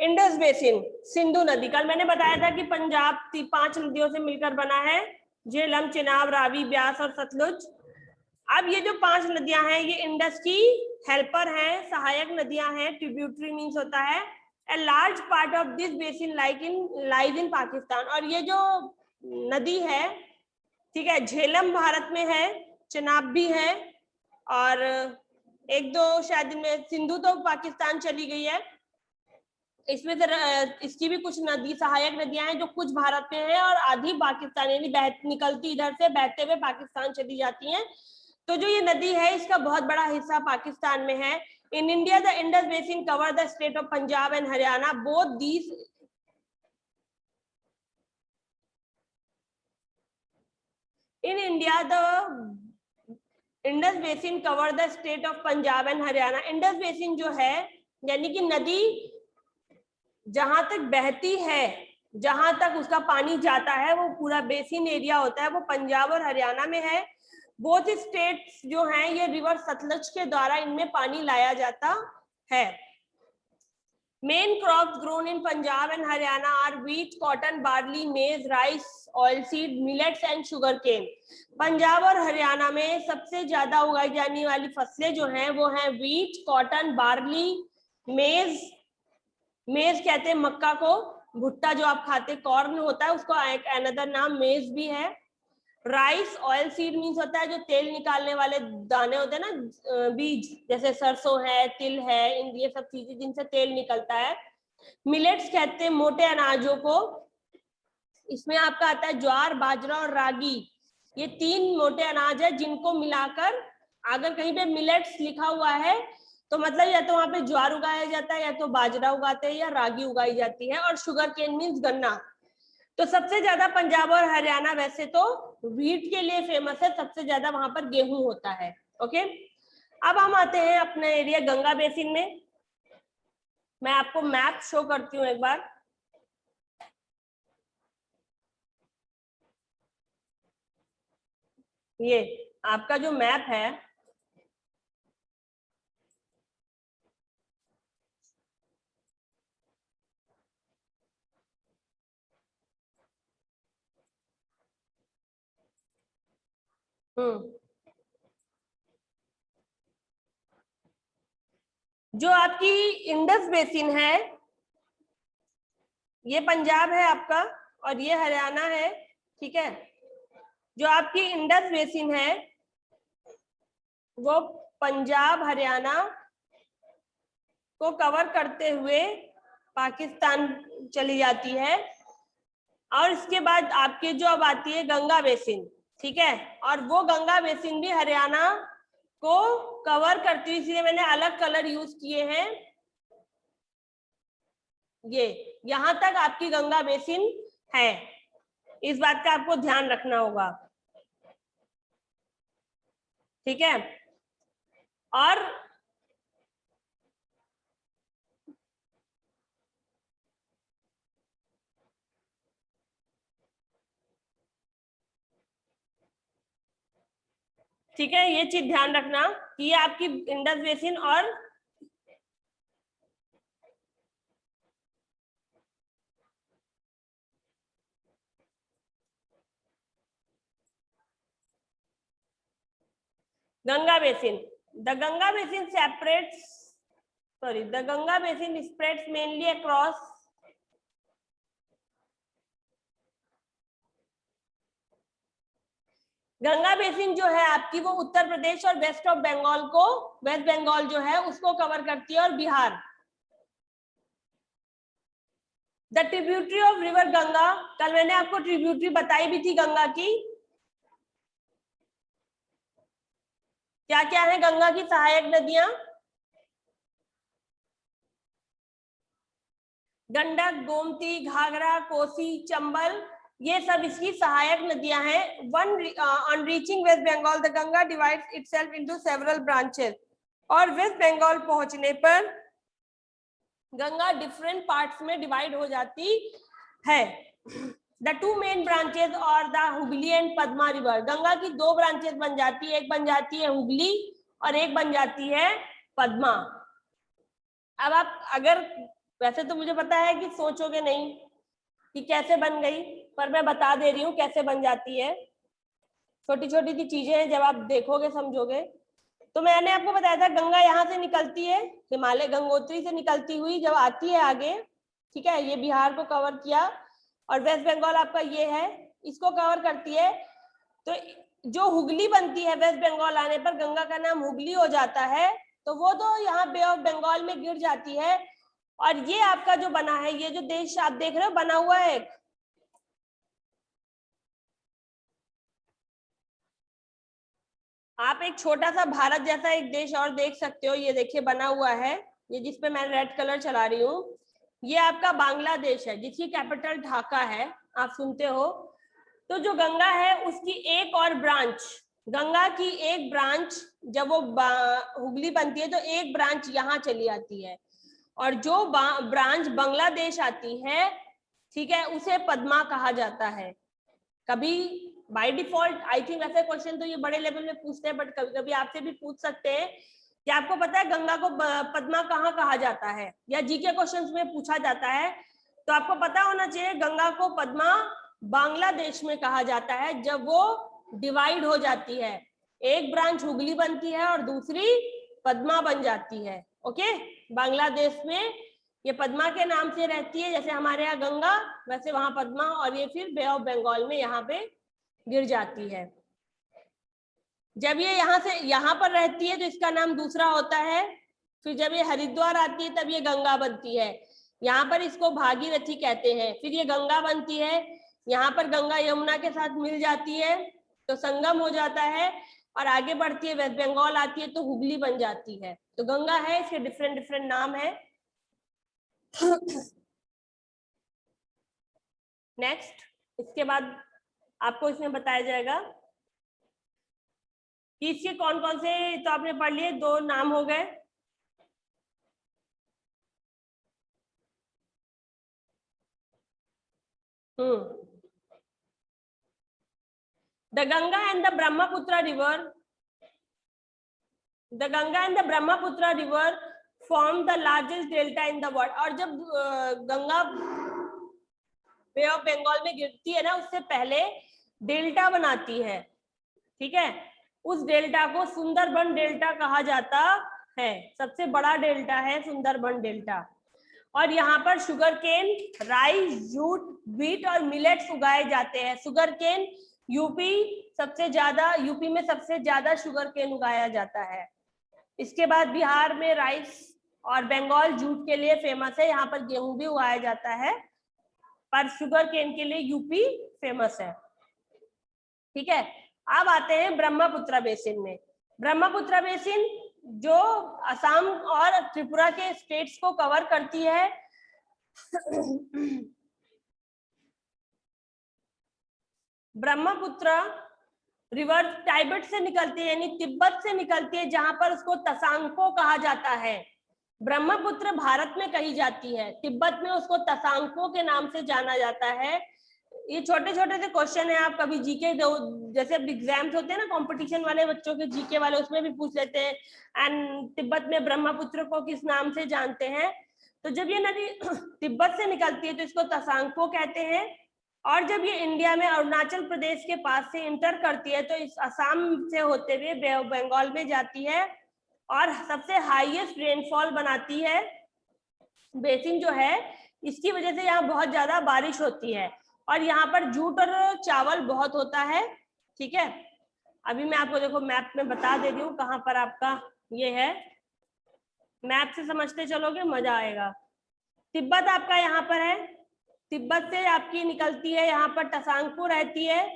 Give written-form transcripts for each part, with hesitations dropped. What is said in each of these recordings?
Indus basin, Sindhu नदी। कल मैंने बताया था कि पंजाब 5 नदियों से मिलकर बना है, झेलम, चिनाब, रावी, ब्यास और सतलुज। अब ये जो 5 नदियां हैं ये इंडस की हेल्पर हैं, सहायक नदियां हैं। ट्रिब्यूटरी मींस होता है a large part of this basin lies in Pakistan. और ये जो नदी है, ठीक है, झेलम भारत में है, चिनाब भी है, और एक दो शायद इनमें, सिंधु तो पाकिस्तान चली गई है। इसमें से इसकी भी कुछ नदी, सहायक नदियां हैं जो कुछ भारत में है और आधी पाकिस्तान, यानी निकलती इधर से बहते हुए पाकिस्तान चली जाती हैं। तो जो ये नदी है इसका बहुत बड़ा हिस्सा पाकिस्तान में है। In India the Indus basin cover the state of Punjab and Haryana. Both these in India the Indus basin cover the state of Punjab and Haryana. Indus basin जो है, यानी कि नदी जहां तक बहती है, जहां तक उसका पानी जाता है, वो पूरा बेसिन एरिया होता है, वो पंजाब और हरियाणा में है। बोथ स्टेट्स जो हैं ये रिवर सतलज के द्वारा इनमें पानी लाया जाता है। Main crops grown in Punjab and Haryana are wheat, cotton, barley, maize, rice, oilseed, millets and sugar cane. Punjab और हरियाणा में सबसे ज्यादा उगाई जाने वाली फसलें जो हैं वो हैं व्हीट, कॉटन, बार्ली, मेज, मेज कहते हैं मक्का को, भुट्टा जो आप खाते कॉर्न होता है उसको एक अनदर नाम मेज भी है। राइस, ऑयल सीड मीन्स होता है जो तेल निकालने वाले दाने होते हैं ना, बीज, जैसे सरसों है, तिल है, ये सब चीजें जिनसे तेल निकलता है। मिलेट्स कहते हैं मोटे अनाजों को, इसमें आपका आता है ज्वार, बाजरा और रागी। ये 3 मोटे अनाज है जिनको मिलाकर, अगर कहीं पे मिलेट्स लिखा हुआ है तो मतलब या तो वहां पे ज्वार उगाया जाता है, या तो बाजरा उगाते हैं, या रागी उगाई जाती है। और शुगर केन मीन्स गन्ना। तो सबसे ज्यादा पंजाब और हरियाणा वैसे तो व्हीट के लिए फेमस है, सबसे ज्यादा वहां पर गेहूं होता है। ओके, अब हम आते हैं अपने एरिया गंगा बेसिन में। मैं आपको मैप शो करती हूँ एक बार। ये आपका जो मैप है, जो आपकी इंडस बेसिन है, ये पंजाब है आपका और ये हरियाणा है, ठीक है। जो आपकी इंडस बेसिन है वो पंजाब, हरियाणा को कवर करते हुए पाकिस्तान चली जाती है। और इसके बाद आपकी जो अब आती है गंगा बेसिन, ठीक है, और वो गंगा बेसिन भी हरियाणा को कवर करती हुई, इसलिए मैंने अलग कलर यूज किए हैं। ये यहां तक आपकी गंगा बेसिन है, इस बात का आपको ध्यान रखना होगा, ठीक है। और ठीक है, ये चीज ध्यान रखना कि ये आपकी इंडस बेसिन और Ganga basin, the Ganga basin separates, sorry, the Ganga basin spreads mainly across Ganga basin जो है आपकी वो उत्तर प्रदेश और वेस्ट ऑफ बंगाल को, वेस्ट बंगाल जो है उसको कवर करती है, और Bihar. The tributary of river Ganga, कल मैंने आपको ट्रिब्यूटरी बताई भी थी गंगा की। क्या क्या है गंगा की सहायक नदियां? गंडक, गोमती, घाघरा, कोसी, चंबल, ये सब इसकी सहायक नदियां हैं। One on reaching West Bengal the Ganga divides itself into several branches. और वेस्ट बंगाल पहुंचने पर गंगा डिफरेंट पार्ट्स में डिवाइड हो जाती है। द 2 मेन ब्रांचेस और the Hooghly and Padma river, Ganga की 2 ब्रांचेस बन जाती है, एक बन जाती है हुगली और एक बन जाती है पद्मा। अब आप अगर वैसे तो मुझे पता है कि सोचोगे नहीं कि कैसे बन गई, पर मैं बता दे रही हूँ कैसे बन जाती है। छोटी छोटी सी चीजें हैं, जब आप देखोगे समझोगे। तो मैंने आपको बताया था गंगा यहाँ से निकलती है, हिमालय गंगोत्री से निकलती हुई जब आती है आगे, ठीक है, ये बिहार को कवर किया, और वेस्ट बंगाल आपका ये है, इसको कवर करती है। तो जो हुगली बनती है वेस्ट बंगाल आने पर, गंगा का नाम हुगली हो जाता है, तो वो तो यहाँ बे ऑफ बंगाल में गिर जाती है। और ये आपका जो बना है, ये जो देश आप देख रहे हो बना हुआ है, आप एक छोटा सा भारत जैसा एक देश और देख सकते हो, ये देखिए बना हुआ है, ये जिसपे मैं रेड कलर चला रही हूँ, ये आपका बांग्लादेश है, जिसकी कैपिटल ढाका है, आप सुनते हो। तो जो गंगा है उसकी एक और ब्रांच, गंगा की एक ब्रांच, जब वो हुगली बनती है तो एक ब्रांच यहाँ चली आती है, और जो ब्रांच बांग्लादेश आती है, ठीक है, उसे पद्मा कहा जाता है। कभी बाय डिफॉल्ट आई थिंक ऐसे क्वेश्चन तो ये बड़े लेवल में पूछते हैं, बट कभी कभी आपसे भी पूछ सकते हैं कि आपको पता है गंगा को पद्मा कहाँ कहा जाता है, या जीके क्वेश्चंस में पूछा जाता है, तो आपको पता होना चाहिए गंगा को पद्मा बांग्लादेश में कहा जाता है, जब वो डिवाइड हो जाती है, एक ब्रांच हुगली बनती है और दूसरी पद्मा बन जाती है। ओके, बांग्लादेश में ये पद्मा के नाम से रहती है, जैसे हमारे यहाँ गंगा, वैसे वहां पद्मा, और ये फिर बे ऑफ बंगाल में यहाँ पे गिर जाती है। जब ये यहाँ से यहाँ पर रहती है तो इसका नाम दूसरा होता है, फिर जब ये हरिद्वार आती है तब ये गंगा बनती है, यहाँ पर इसको भागीरथी कहते हैं, फिर ये गंगा बनती है, यहाँ पर गंगा यमुना के साथ मिल जाती है तो संगम हो जाता है, और आगे बढ़ती है वेस्ट बंगाल आती है तो हुगली बन जाती है। तो गंगा है, इसके डिफरेंट डिफरेंट नाम है। नेक्स्ट, इसके बाद आपको इसमें बताया जाएगा कि इसके कौन कौन से, तो आपने पढ़ लिए, दो नाम हो गए। The Ganga and the Brahmaputra river, the Ganga and the Brahmaputra river form the largest delta in the world. और जब गंगा बे ऑफ बंगाल में गिरती है ना, उससे पहले डेल्टा बनाती है, ठीक है, उस डेल्टा को सुंदरबन डेल्टा कहा जाता है, सबसे बड़ा डेल्टा है सुंदरबन डेल्टा। और यहाँ पर sugar cane, rice, jute, wheat और मिलेट्स उगाए जाते हैं। शुगर केन यूपी सबसे ज्यादा, यूपी में सबसे ज्यादा शुगर केन उगाया जाता है। इसके बाद बिहार में राइस, और बंगाल जूट के लिए फेमस है, यहाँ पर गेहूं भी उगाया जाता है, पर शुगर केन के लिए यूपी फेमस है, ठीक है। अब आते हैं ब्रह्मपुत्र बेसिन में। ब्रह्मपुत्र बेसिन जो असम और त्रिपुरा के स्टेट्स को कवर करती है, ब्रह्मपुत्र रिवर टाइबेट से निकलती है, यानी तिब्बत से निकलती है, जहां पर उसको तसांको कहा जाता है। ब्रह्मपुत्र भारत में कही जाती है, तिब्बत में उसको तसांको के नाम से जाना जाता है। ये छोटे छोटे से क्वेश्चन है, आप कभी जीके जैसे एग्जाम्स होते हैं ना कंपटीशन वाले बच्चों के, जीके वाले, उसमें भी पूछ लेते हैं, एंड तिब्बत में ब्रह्मपुत्र को किस नाम से जानते हैं। तो जब ये नदी तिब्बत से निकलती है तो इसको तसांको कहते हैं, और जब ये इंडिया में अरुणाचल प्रदेश के पास से इंटर करती है तो इस असम से होते हुए बे ऑफ बंगाल में जाती है, और सबसे हाईएस्ट रेनफॉल बनाती है। बेसिन जो है, इसकी वजह से यहाँ बहुत ज्यादा बारिश होती है, और यहाँ पर जूट और चावल बहुत होता है, ठीक है। अभी मैं आपको देखो मैप में बता दे रही हूँ कहाँ पर आपका ये है, मैप से समझते चलोगे मजा आएगा। तिब्बत आपका यहाँ पर है, तिब्बत से आपकी निकलती है, यहाँ पर तसांगपो रहती है,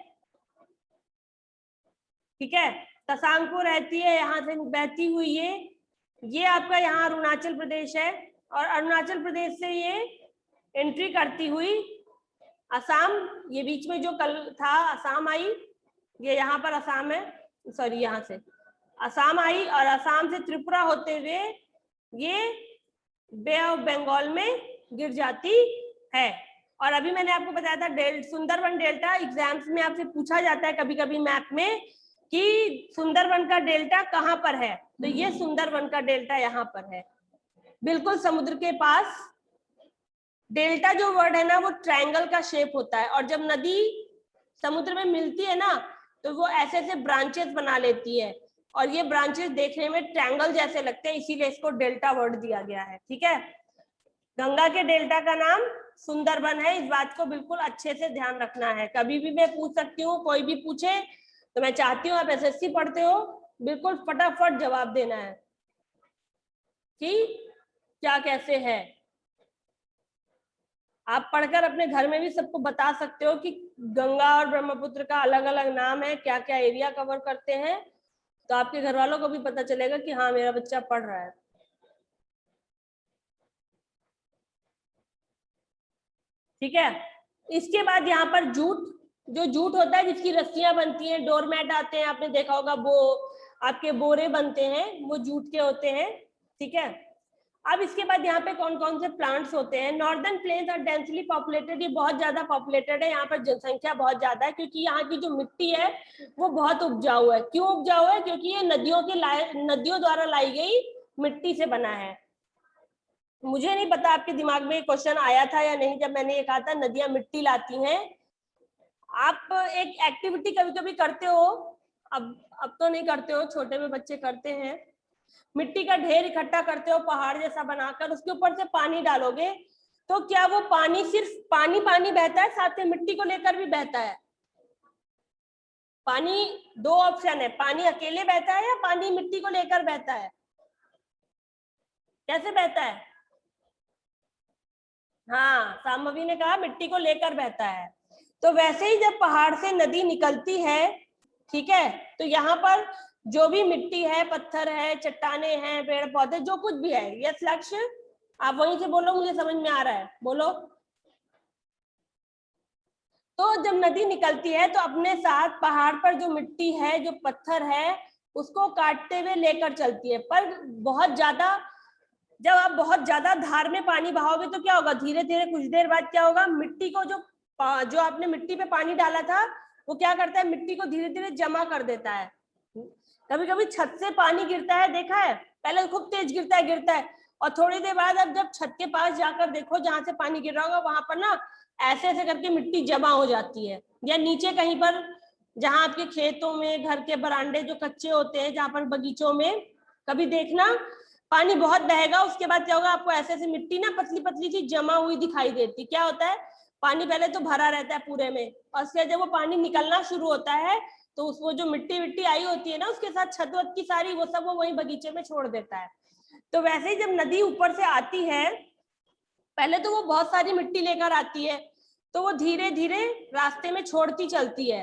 ठीक है, तसांगपो रहती है, यहाँ से बहती हुई ये आपका यहाँ अरुणाचल प्रदेश है, और अरुणाचल प्रदेश से ये एंट्री करती हुई असम, ये बीच में जो कल था असम आई, ये यहाँ पर असम है, सॉरी यहाँ से असम आई, और असम से त्रिपुरा होते हुए ये बे ऑफ बंगाल में गिर जाती है। और अभी मैंने आपको बताया था सुंदरबन डेल्टा एग्जाम्स में आपसे पूछा जाता है कभी कभी मैप में कि सुंदरबन का डेल्टा कहाँ पर है, तो ये सुंदरबन का डेल्टा यहाँ पर है, बिल्कुल समुद्र के पास, डेल्टा जो वर्ड है ना वो ट्रायंगल का शेप होता है, और जब नदी समुद्र में मिलती है ना तो वो ऐसे ऐसे ब्रांचेस बना लेती है, और ये ब्रांचेस देखने में ट्रायंगल जैसे लगते हैं, इसीलिए इसको डेल्टा वर्ड दिया गया है। ठीक है, गंगा के डेल्टा का नाम सुंदरबन है, इस बात को बिल्कुल अच्छे से ध्यान रखना है। कभी भी मैं पूछ सकती हूँ, कोई भी पूछे तो मैं चाहती हूँ आप एसएससी पढ़ते हो, बिल्कुल फटाफट जवाब देना है कि क्या कैसे है। आप पढ़कर अपने घर में भी सबको बता सकते हो कि गंगा और ब्रह्मपुत्र का अलग अलग नाम है, क्या क्या एरिया कवर करते हैं, तो आपके घर वालों को भी पता चलेगा कि हाँ मेरा बच्चा पढ़ रहा है। ठीक है, इसके बाद यहाँ पर जूट, जो जूट होता है जिसकी रस्सियां बनती हैं, डोरमैट आते हैं, आपने देखा होगा, वो आपके बोरे बनते हैं, वो जूट के होते हैं। ठीक है, अब इसके बाद यहाँ पे कौन कौन से प्लांट्स होते हैं। Northern plains are densely populated, ये बहुत ज्यादा पॉपुलेटेड है, यहाँ पर जनसंख्या बहुत ज्यादा है, क्योंकि यहाँ की जो मिट्टी है वो बहुत उपजाऊ है। क्यों उपजाऊ है? क्योंकि ये नदियों द्वारा लाई गई मिट्टी से बना है। मुझे नहीं पता आपके दिमाग में क्वेश्चन आया था या नहीं जब मैंने ये कहा था नदियां मिट्टी लाती हैं। आप एक एक्टिविटी कभी कभी करते हो, अब तो नहीं करते हो, छोटे में बच्चे करते हैं, मिट्टी का ढेर इकट्ठा करते हो पहाड़ जैसा बनाकर, उसके ऊपर से पानी डालोगे, तो क्या वो पानी सिर्फ पानी पानी बहता है, साथ में मिट्टी को लेकर भी बहता है? पानी, दो ऑप्शन है, पानी अकेले बहता है या पानी मिट्टी को लेकर बहता है? कैसे बहता है? हाँ, सामवी ने कहा मिट्टी को लेकर बहता है। तो वैसे ही जब पहाड़ से नदी निकलती है, ठीक है, तो यहाँ पर जो भी मिट्टी है, पत्थर है, चट्टाने हैं, पेड़ पौधे, जो कुछ भी है, यस लक्ष्य, आप वहीं से बोलो, मुझे समझ में आ रहा है, बोलो। तो जब नदी निकलती है तो अपने साथ पहाड़ पर जो मिट्टी है, जो पत्थर है, उसको काटते हुए लेकर चलती है। पर बहुत ज्यादा, जब आप बहुत ज्यादा धार में पानी बहाओगे तो क्या होगा, धीरे धीरे कुछ देर बाद क्या होगा, मिट्टी को जो आपने मिट्टी पे पानी डाला था वो क्या करता है, मिट्टी को धीरे धीरे जमा कर देता है। कभी कभी छत से पानी गिरता है, देखा है, पहले खूब तेज गिरता है, और थोड़ी देर बाद अब जब छत के पास जाकर देखो जहां से पानी गिर रहा होगा, वहां पर ना ऐसे ऐसे करके मिट्टी जमा हो जाती है। या नीचे कहीं पर, जहां आपके खेतों में, घर के बरांडे जो कच्चे होते हैं, जहां पर बगीचों में, कभी देखना पानी बहुत बहेगा, उसके बाद क्या होगा, आपको ऐसे ऐसे मिट्टी ना पतली पतली सी जमा हुई दिखाई देती। क्या होता है, पानी पहले तो भरा रहता है पूरे में, और उसके जब वो पानी निकलना शुरू होता है तो वो जो मिट्टी विट्टी आई होती है ना, उसके साथ छत वत की सारी, वो सब वो वहीं बगीचे में छोड़ देता है। तो वैसे ही जब नदी ऊपर से आती है, पहले तो वो बहुत सारी मिट्टी लेकर आती है, तो वो धीरे धीरे रास्ते में छोड़ती चलती है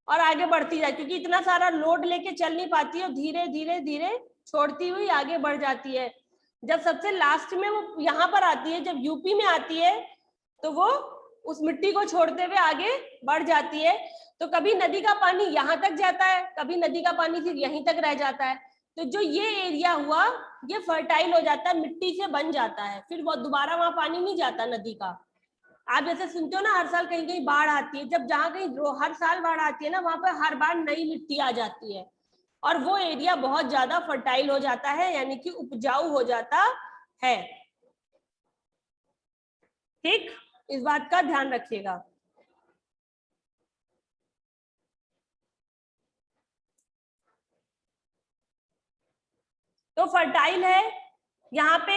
और आगे बढ़ती जाए, क्योंकि इतना सारा लोड लेके चल नहीं पाती है, धीरे धीरे धीरे छोड़ती हुई आगे बढ़ जाती है। जब सबसे लास्ट में वो यहाँ पर आती है, जब यूपी में आती है, तो वो उस मिट्टी को छोड़ते हुए आगे बढ़ जाती है। तो कभी नदी का पानी यहाँ तक जाता है, कभी नदी का पानी सिर्फ यहीं तक रह जाता है। तो जो ये एरिया हुआ, ये फर्टाइल हो जाता है, मिट्टी से बन जाता है, फिर वो दोबारा वहां पानी नहीं जाता नदी का। आप जैसे सुनते हो ना, हर साल कहीं कहीं बाढ़ आती है, जब जहां कहीं हर साल बाढ़ आती है ना, वहां पर हर बार नई मिट्टी आ जाती है, और वो एरिया बहुत ज्यादा फर्टाइल हो जाता है, यानी कि उपजाऊ हो जाता है। ठीक, इस बात का ध्यान रखिएगा। तो फर्टाइल है यहाँ पे,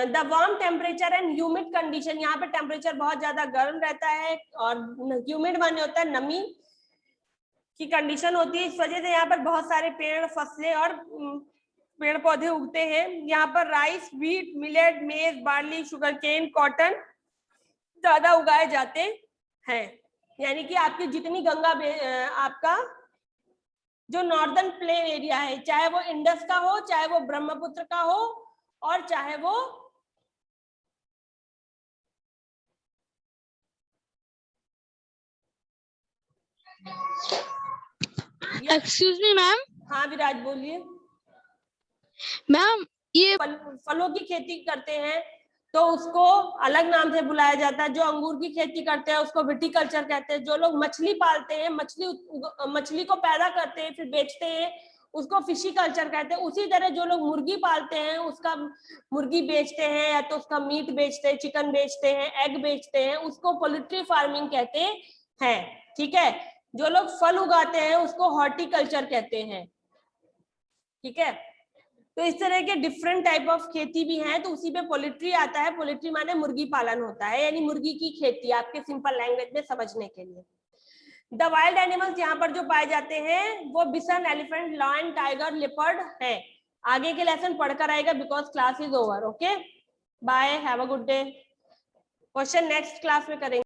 the warm temperature and humid condition, यहाँ पे टेम्परेचर बहुत ज्यादा गर्म रहता है, और ह्यूमिड माने होता है नमी की कंडीशन होती है। इस वजह से यहाँ पर बहुत सारे पेड़, फसलें और पेड़ पौधे उगते हैं। यहाँ पर राइस, व्हीट, मिलेट, मेज, बार्ली, शुगर केन, कॉटन ज्यादा उगाए जाते हैं। यानी कि आपकी जितनी गंगा आपका जो नॉर्दर्न प्लेन एरिया है, चाहे वो इंडस का हो, चाहे वो ब्रह्मपुत्र का हो, और चाहे वो एक्सक्यूज मी मैम। हाँ विराज बोलिए। मैम ये फलों की खेती करते हैं तो उसको अलग नाम से बुलाया जाता है। जो अंगूर की खेती करते हैं उसको विटीकल्चर कहते हैं। जो लोग मछली पालते हैं, मछली को पैदा करते हैं फिर बेचते हैं, उसको फिशी कल्चर कहते हैं। उसी तरह जो लोग मुर्गी पालते हैं, उसका मुर्गी बेचते हैं या तो उसका मीट बेचते हैं, चिकन बेचते हैं, एग बेचते हैं, उसको पोल्ट्री फार्मिंग कहते हैं। ठीक है, जो लोग फल उगाते हैं उसको हॉर्टिकल्चर कहते हैं। ठीक है, तो इस तरह के डिफरेंट टाइप ऑफ खेती भी हैं, तो उसी पे पोल्ट्री आता है। पोल्ट्री माने मुर्गी पालन होता है, यानी मुर्गी की खेती, आपके सिंपल लैंग्वेज में समझने के लिए। द वाइल्ड एनिमल्स यहाँ पर जो पाए जाते हैं वो bison, elephant, lion, tiger, leopard है। आगे के लेसन पढ़कर आएगा because class is over. Okay, bye, have a good day. Question next class में करेंगे।